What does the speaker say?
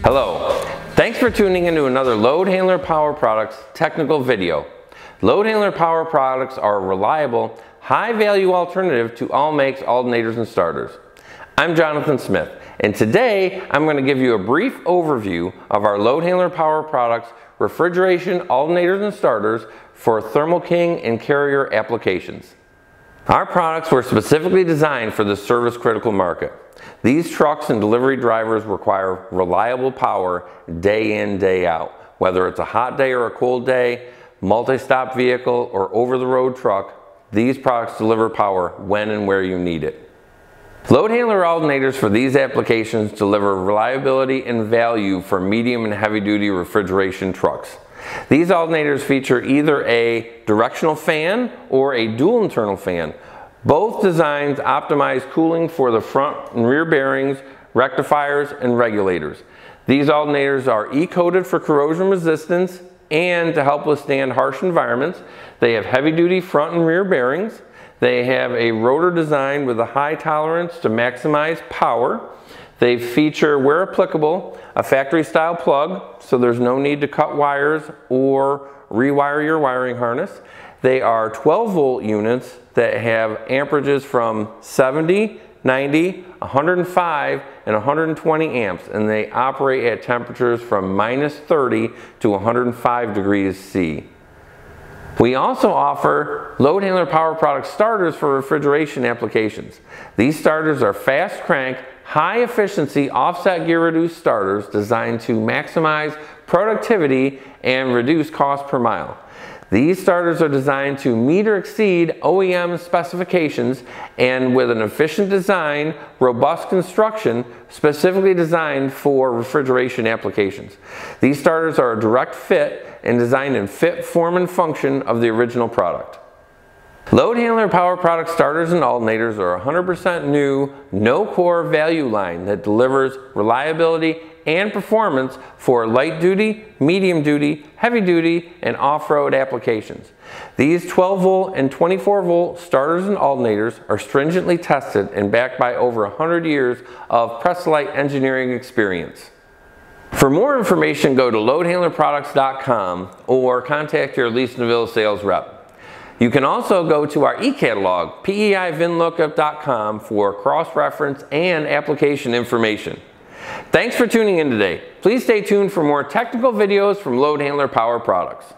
Hello, thanks for tuning into another LoadHandler Power Products technical video. LoadHandler Power Products are a reliable, high-value alternative to all makes, alternators, and starters. I'm Jonathan Smith, and today I'm going to give you a brief overview of our LoadHandler Power Products refrigeration, alternators, and starters for Thermo King and Carrier applications. Our products were specifically designed for the service-critical market. These trucks and delivery drivers require reliable power day in, day out. Whether it's a hot day or a cold day, multi-stop vehicle, or over-the-road truck, these products deliver power when and where you need it. LoadHandler alternators for these applications deliver reliability and value for medium and heavy-duty refrigeration trucks. These alternators feature either a directional fan or a dual internal fan. Both designs optimize cooling for the front and rear bearings, rectifiers, and regulators. These alternators are E-coated for corrosion resistance and to help withstand harsh environments. They have heavy-duty front and rear bearings. They have a rotor design with a high tolerance to maximize power. They feature, where applicable, a factory-style plug, so there's no need to cut wires or rewire your wiring harness. They are 12-volt units that have amperages from 70, 90, 105, and 120 amps, and they operate at temperatures from -30 to 105 degrees C. We also offer LoadHandler Power Products starters for refrigeration applications. These starters are fast crank, high efficiency offset gear reduced starters designed to maximize productivity and reduce cost per mile. These starters are designed to meet or exceed OEM specifications and with an efficient design, robust construction, specifically designed for refrigeration applications. These starters are a direct fit and designed in fit, form, and function of the original product. LoadHandler Power Products starters and alternators are a 100% new, no-core value line that delivers reliability and performance for light-duty, medium-duty, heavy-duty, and off-road applications. These 12-volt and 24-volt starters and alternators are stringently tested and backed by over 100 years of Press-Light engineering experience. For more information, go to LoadHandlerProducts.com or contact your Leece-Neville sales rep. You can also go to our e-catalog, peivinlookup.com, for cross-reference and application information. Thanks for tuning in today. Please stay tuned for more technical videos from LoadHandler Power Products.